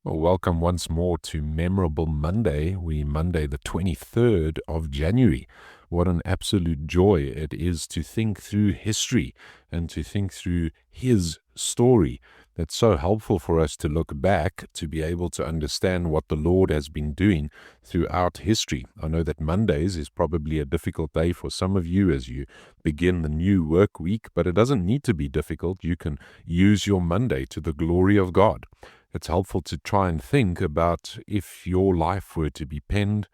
Well, welcome once more to Memorable Monday. Monday the 23rd of January. What an absolute joy it is to think through history and to think through his story. That's so helpful for us to look back to be able to understand what the Lord has been doing throughout history. I know that Mondays is probably a difficult day for some of you as you begin the new work week, but it doesn't need to be difficult. You can use your Monday to the glory of God. It's helpful to try and think about if your life were to be penned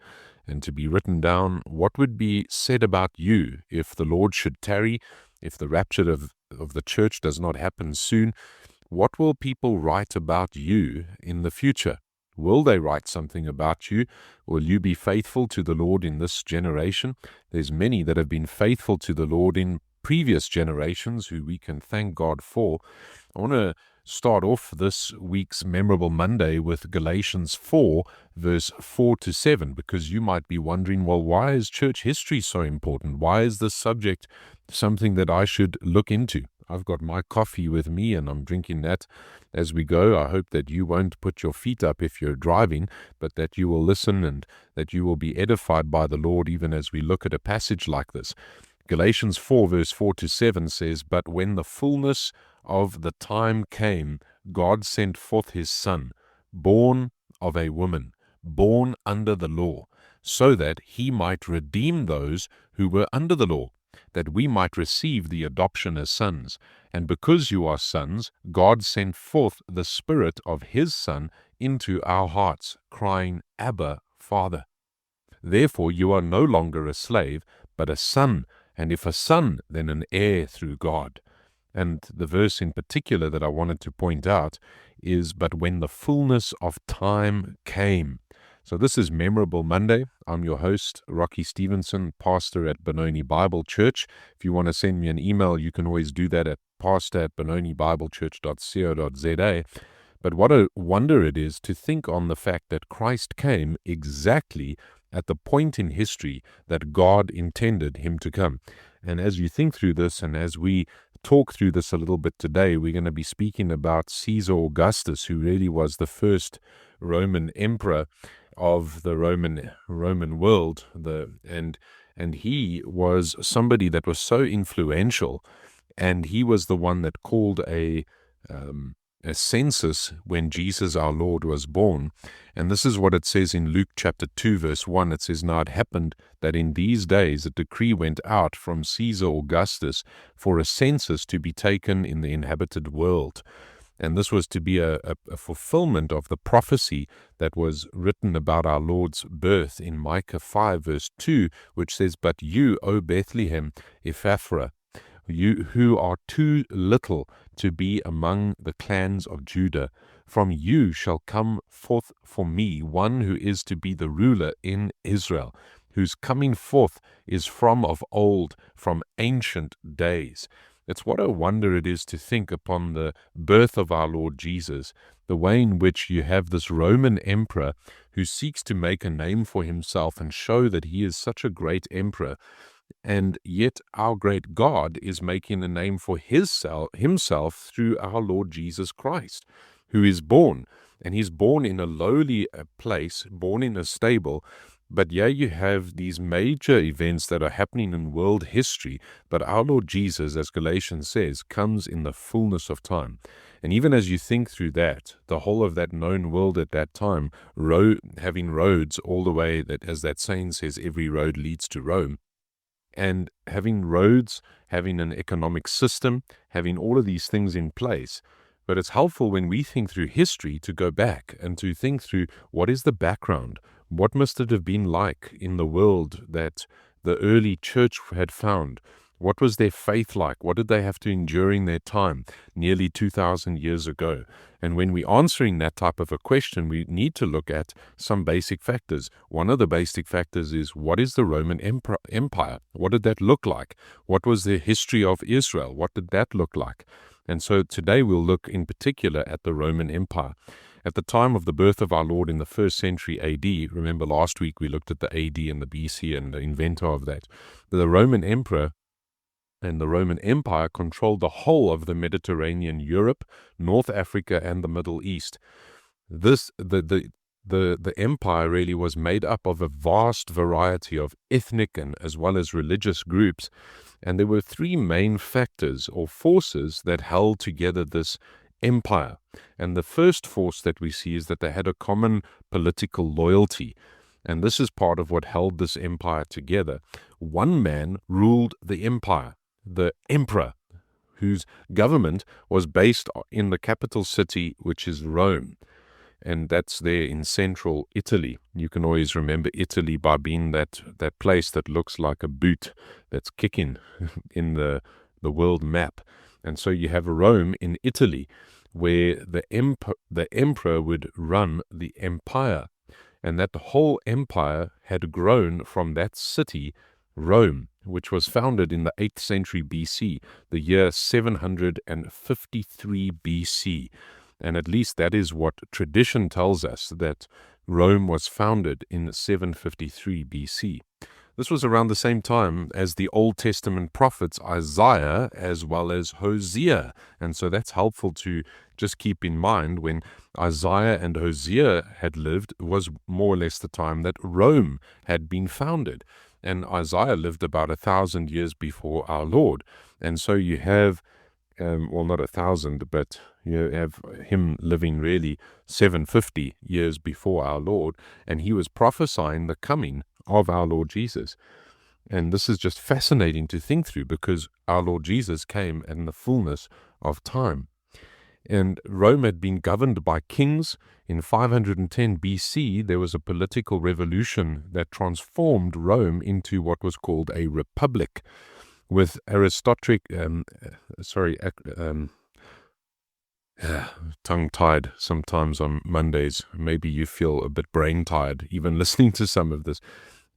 and to be written down, what would be said about you if the Lord should tarry, if the rapture of the church does not happen soon. What will people write about you in the future? Will they write something about you? Will you be faithful to the Lord in this generation? There's many that have been faithful to the Lord in previous generations who we can thank God for. I want to start off this week's Memorable Monday with Galatians 4, verse 4 to 7, because you might be wondering, well, why is church history so important? Why is this subject something that I should look into? I've got my coffee with me and I'm drinking that as we go. I hope that you won't put your feet up if you're driving, but that you will listen and that you will be edified by the Lord even as we look at a passage like this. Galatians 4, verse 4 to 7 says, "But when the fullness of the time came, God sent forth his Son, born of a woman, born under the law, so that he might redeem those who were under the law, that we might receive the adoption as sons. And because you are sons, God sent forth the Spirit of his Son into our hearts, crying, Abba, Father. Therefore you are no longer a slave, but a son, and if a son, then an heir through God." And the verse in particular that I wanted to point out is, "But when the fullness of time came." So this is Memorable Monday. I'm your host, Rocky Stevenson, pastor at Benoni Bible Church. If you want to send me an email, you can always do that at pastor@benonibiblechurch.co.za. But what a wonder it is to think on the fact that Christ came exactly at the point in history that God intended him to come. And as you think through this, and as we talk through this a little bit today, we're going to be speaking about Caesar Augustus, who really was the first Roman emperor of the Roman world. And he was somebody that was so influential, and he was the one that called a census when Jesus our Lord was born. And this is what it says in Luke chapter 2 verse 1. It says, "Now it happened that in these days a decree went out from Caesar Augustus for a census to be taken in the inhabited world." And this was to be a fulfillment of the prophecy that was written about our Lord's birth in Micah 5 verse 2, which says, "But you, O Bethlehem Ephrathah, you who are too little to be among the clans of Judah, from you shall come forth for me one who is to be the ruler in Israel, whose coming forth is from of old, from ancient days." It's what a wonder it is to think upon the birth of our Lord Jesus, the way in which you have this Roman emperor who seeks to make a name for himself and show that he is such a great emperor. And yet our great God is making a name for himself through our Lord Jesus Christ, who is born. And he's born in a lowly place, born in a stable. But yeah, you have these major events that are happening in world history. But our Lord Jesus, as Galatians says, comes in the fullness of time. And even as you think through that, the whole of that known world at that time, having roads all the way, that, as that saying says, every road leads to Rome. And having roads, having an economic system, having all of these things in place. But it's helpful when we think through history to go back and to think through what is the background, what must it have been like in the world that the early church had found. What was their faith like? What did they have to endure in their time nearly 2,000 years ago? And when we're answering that type of a question, we need to look at some basic factors. One of the basic factors is, what is the Roman Empire? What did that look like? What was the history of Israel? What did that look like? And so today we'll look in particular at the Roman Empire. At the time of the birth of our Lord in the 1st century AD, remember last week we looked at the AD and the BC and the inventor of that, the Roman Emperor and the Roman Empire controlled the whole of the Mediterranean, Europe, North Africa, and the Middle East. This the empire really was made up of a vast variety of ethnic and as well as religious groups, and there were three main factors or forces that held together this empire. And the first force that we see is that they had a common political loyalty. And this is part of what held this empire together. One man ruled the empire, the emperor, whose government was based in the capital city, which is Rome. And that's there in central Italy. You can always remember Italy by being that place that looks like a boot that's kicking in the world map. And so you have Rome in Italy, where the emperor would run the empire, and that the whole empire had grown from that city, Rome, which was founded in the 8th century BC, the year 753 BC. And at least that is what tradition tells us, that Rome was founded in 753 BC. This was around the same time as the Old Testament prophets Isaiah as well as Hosea. And so that's helpful to just keep in mind. When Isaiah and Hosea had lived was more or less the time that Rome had been founded. And Isaiah lived about 1,000 years before our Lord. And so you have well, not 1,000, but you have him living really 750 years before our Lord, and he was prophesying the coming of our Lord Jesus. And this is just fascinating to think through, because our Lord Jesus came in the fullness of time. And Rome had been governed by kings. In 510 BC, there was a political revolution that transformed Rome into what was called a republic, with tongue-tied sometimes on Mondays. Maybe you feel a bit brain-tired even listening to some of this.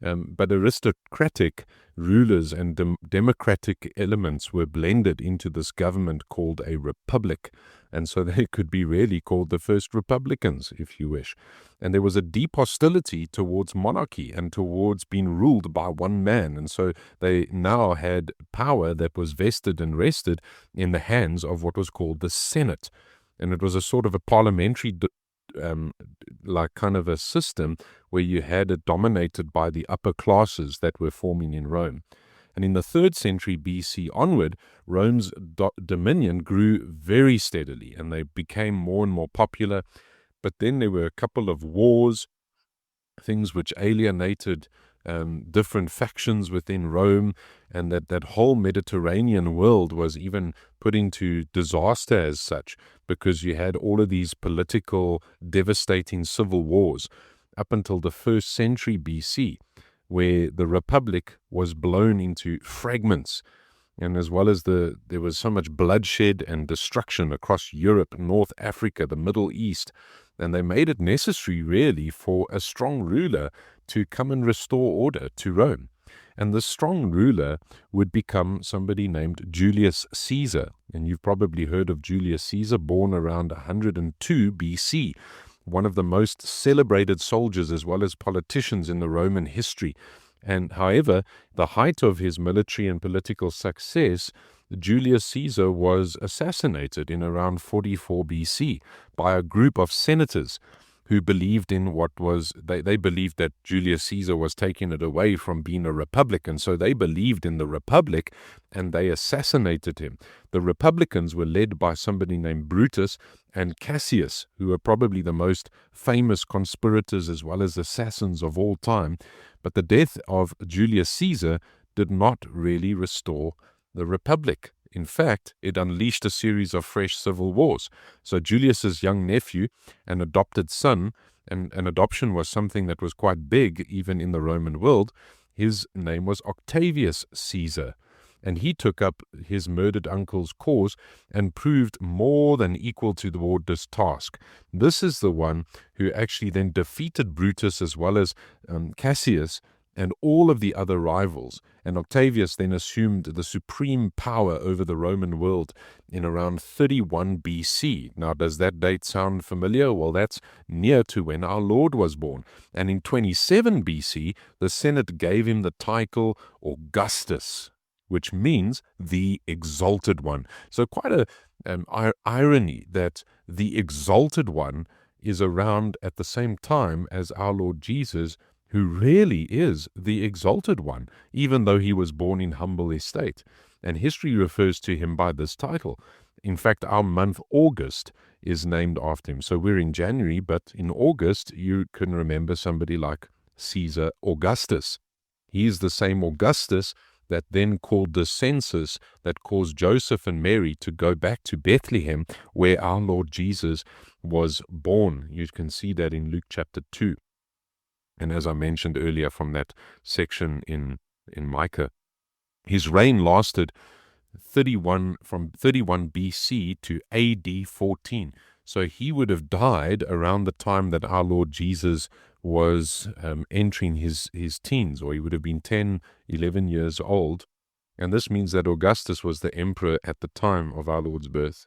But aristocratic rulers and democratic elements were blended into this government called a republic. And so they could be really called the first republicans, if you wish. And there was a deep hostility towards monarchy and towards being ruled by one man. And so they now had power that was vested and rested in the hands of what was called the Senate. And it was a sort of a parliamentary like kind of a system where you had it dominated by the upper classes that were forming in Rome. And in the 3rd century BC onward, Rome's dominion grew very steadily, and they became more and more popular. But then there were a couple of wars, things which alienated different factions within Rome, and that whole Mediterranean world was even put into disaster as such, because you had all of these political, devastating civil wars up until the 1st century BC, where the Republic was blown into fragments. And as well as there was so much bloodshed and destruction across Europe, North Africa, the Middle East, and they made it necessary really for a strong ruler to come and restore order to Rome. And the strong ruler would become somebody named Julius Caesar. And you've probably heard of Julius Caesar, born around 102 BC, one of the most celebrated soldiers as well as politicians in the Roman history. And however, the height of his military and political success, Julius Caesar was assassinated in around 44 BC by a group of senators who believed in what was, they believed that Julius Caesar was taking it away from being a republic, and so they believed in the republic, and they assassinated him. The Republicans were led by somebody named Brutus and Cassius, who were probably the most famous conspirators as well as assassins of all time. But the death of Julius Caesar did not really restore the republic. In fact, it unleashed a series of fresh civil wars. So Julius's young nephew, an adopted son, and an adoption was something that was quite big even in the Roman world, his name was Octavius Caesar. And he took up his murdered uncle's cause and proved more than equal to this task. This is the one who actually then defeated Brutus as well as Cassius and all of the other rivals. And Octavius then assumed the supreme power over the Roman world in around 31 BC. Now, does that date sound familiar? Well, that's near to when our Lord was born. And in 27 BC, the Senate gave him the title Augustus, which means the exalted one. So quite a irony that the exalted one is around at the same time as our Lord Jesus, who really is the exalted one, even though he was born in humble estate. And history refers to him by this title. In fact, our month August is named after him. So we're in January, but in August, you can remember somebody like Caesar Augustus. He is the same Augustus that then called the census that caused Joseph and Mary to go back to Bethlehem, where our Lord Jesus was born. You can see that in Luke chapter 2. And as I mentioned earlier from that section in Micah, his reign lasted from 31 BC to AD 14. So he would have died around the time that our Lord Jesus was entering his teens, or he would have been 10, 11 years old. And this means that Augustus was the emperor at the time of our Lord's birth.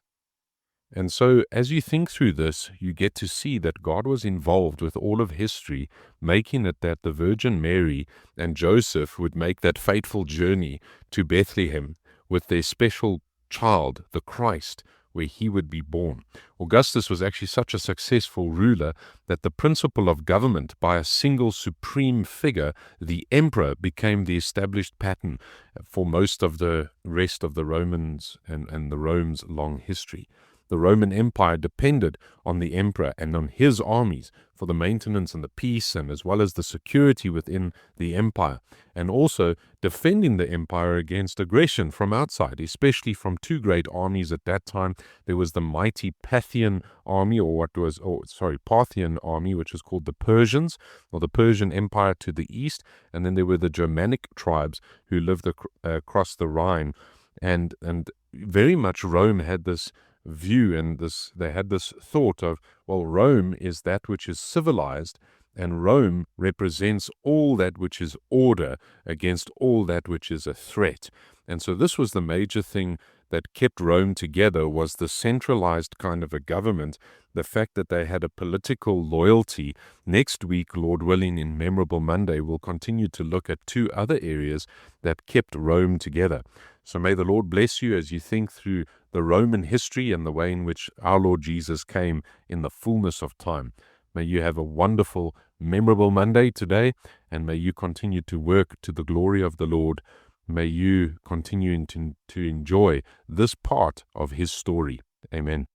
And so as you think through this, you get to see that God was involved with all of history, making it that the Virgin Mary and Joseph would make that fateful journey to Bethlehem with their special child, the Christ, where he would be born. Augustus was actually such a successful ruler that the principle of government by a single supreme figure, the emperor, became the established pattern for most of the rest of the Romans and the Rome's long history. The Roman Empire depended on the emperor and on his armies for the maintenance and the peace, and as well as the security within the empire, and also defending the empire against aggression from outside, especially from two great armies at that time. There was the mighty Parthian army, Parthian army, which was called the Persians, or the Persian Empire to the east, and then there were the Germanic tribes who lived across the Rhine, and very much Rome had this view, and they had this thought of, well, Rome is that which is civilized, and Rome represents all that which is order against all that which is a threat. And so this was the major thing that kept Rome together, was the centralized kind of a government, the fact that they had a political loyalty. Next week, Lord willing, in Memorable Monday, we'll continue to look at two other areas that kept Rome together. So may the Lord bless you as you think through the Roman history and the way in which our Lord Jesus came in the fullness of time. May you have a wonderful, memorable Monday today, and may you continue to work to the glory of the Lord. May you continue to enjoy this part of his story. Amen.